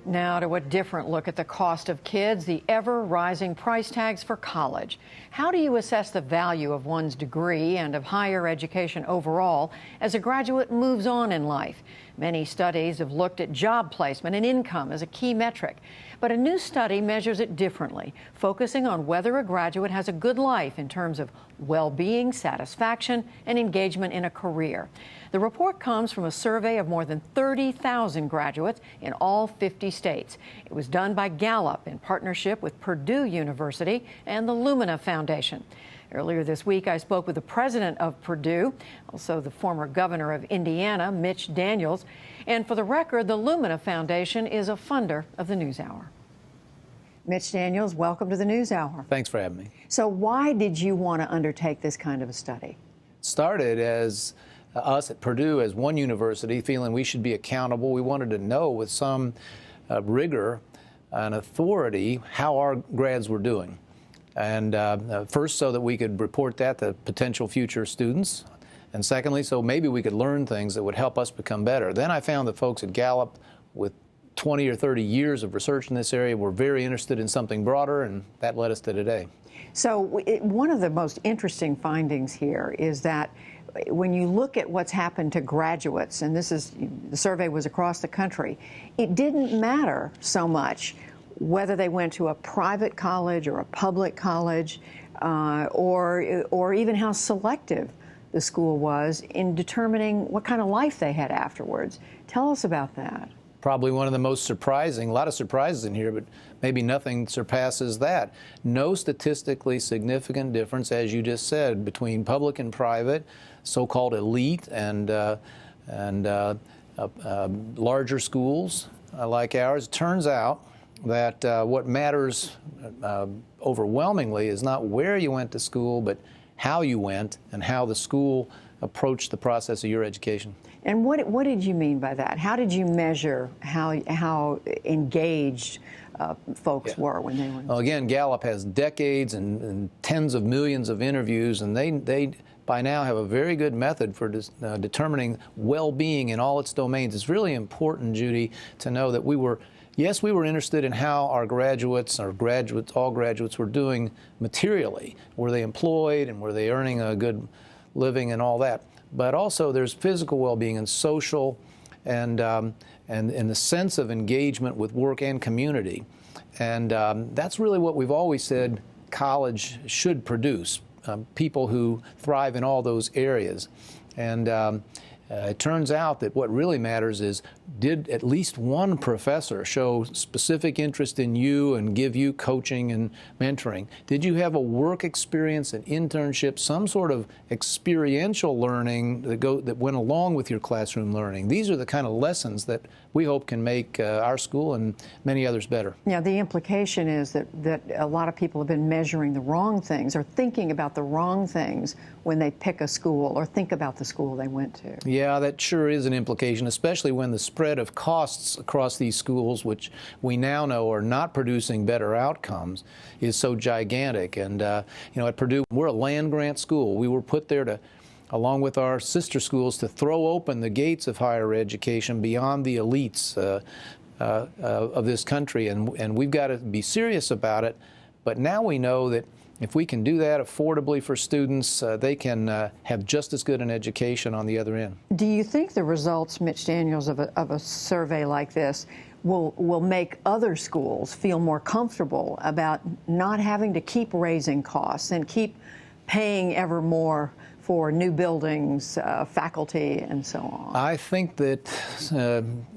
Now to a different look at the cost of kids, the ever-rising price tags for college. How do you assess the value of one's degree and of higher education overall as a graduate moves on in life? Many studies have looked at job placement and income as a key metric, but a new study measures it differently, focusing on whether a graduate has a good life in terms of well-being, satisfaction, and engagement in a career. The report comes from a survey of more than 30,000 graduates in all 50 states. It was done by Gallup in partnership with Purdue University and the Lumina Foundation. Earlier this week, I spoke with the president of Purdue, also the former governor of Indiana, Mitch Daniels. And for the record, the Lumina Foundation is a funder of the NewsHour. Mitch Daniels, welcome to the NewsHour. Thanks for having me. So why did you want to undertake this kind of a study? It started as us at Purdue as one university feeling we should be accountable. We wanted to know with some rigor and authority how our grads were doing. And first, so that we could report that to potential future students. And secondly, so maybe we could learn things that would help us become better. Then I found that folks at Gallup with 20 or 30 years of research in this area were very interested in something broader, and that led us to today. So one of the most interesting findings here is that when you look at what's happened to graduates, and the survey was across the country, it didn't matter so much whether they went to a private college or a public college, or even how selective the school was in determining what kind of life they had afterwards. Tell us about that. Probably one of the most surprising, a lot of surprises in here, but maybe nothing surpasses that. No statistically significant difference, as you just said, between public and private, so-called elite and larger schools like ours. It turns out that what matters overwhelmingly is not where you went to school, but how you went and how the school approached the process of your education. And what did you mean by that? How did you measure how engaged folks were when they were? Well, again, Gallup has decades and tens of millions of interviews, and they by now have a very good method for determining well-being in all its domains. It's really important, Judy, to know that we were interested in how our graduates, all graduates were doing materially. Were they employed and were they earning a good living and all that? But also there's physical well-being and social and the sense of engagement with work and community. And that's really what we've always said college should produce, people who thrive in all those areas. And it turns out that what really matters is, did at least one professor show specific interest in you and give you coaching and mentoring? Did you have a work experience, an internship, some sort of experiential learning that went along with your classroom learning? These are the kind of lessons that we hope can make our school and many others better. Yeah, the implication is that a lot of people have been measuring the wrong things or thinking about the wrong things when they pick a school or think about the school they went to. Yeah, that sure is an implication, especially when the spread of costs across these schools, which we now know are not producing better outcomes, is so gigantic. And, at Purdue, we're a land-grant school. We were put there to, along with our sister schools, to throw open the gates of higher education beyond the elites of this country. And we've got to be serious about it. But now we know that if we can do that affordably for students, they can have just as good an education on the other end. Do you think the results, Mitch Daniels, of a survey like this will make other schools feel more comfortable about not having to keep raising costs and keep paying ever more for new buildings, faculty, and so on? I think that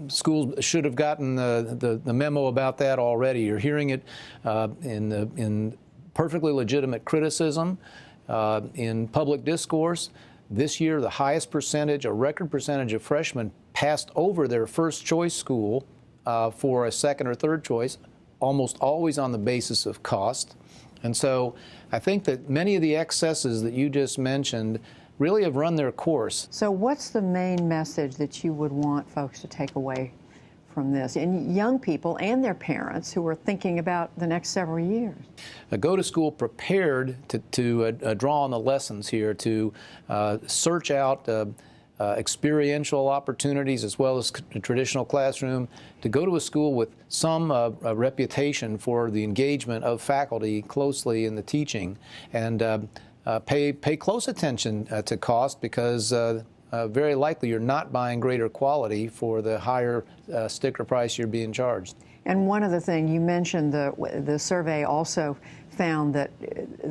schools should have gotten the memo about that already. You're hearing it in perfectly legitimate criticism in public discourse. This year, the highest percentage, a record percentage of freshmen passed over their first choice school for a second or third choice, almost always on the basis of cost. And so I think that many of the excesses that you just mentioned really have run their course. So what's the main message that you would want folks to take away from this, and young people and their parents who are thinking about the next several years? Go to school prepared to draw on the lessons here, to search out experiential opportunities as well as the traditional classroom, to go to a school with some reputation for the engagement of faculty closely in the teaching, and pay close attention to cost, because very likely you're not buying greater quality for the higher sticker price you're being charged. And one other thing, you mentioned the survey also found that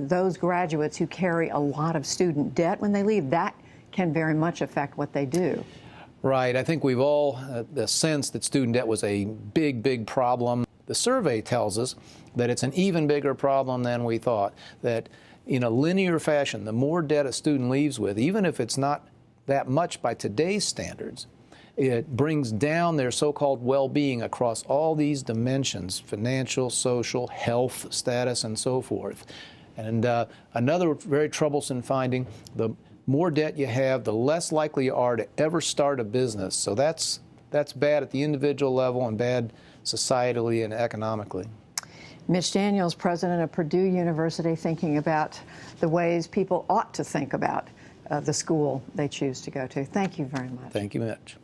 those graduates who carry a lot of student debt when they leave, that can very much affect what they do. Right. I think we've all sensed that student debt was a big problem. The survey tells us that it's an even bigger problem than we thought, that in a linear fashion, the more debt a student leaves with, even if it's not that much by today's standards, it brings down their so-called well-being across all these dimensions: financial, social, health status, and so forth. And another very troublesome finding: the more debt you have, the less likely you are to ever start a business. So that's bad at the individual level and bad societally and economically. Mitch Daniels, president of Purdue University, thinking about the ways people ought to think about the school they choose to go to. Thank you very much. Thank you, Mitch.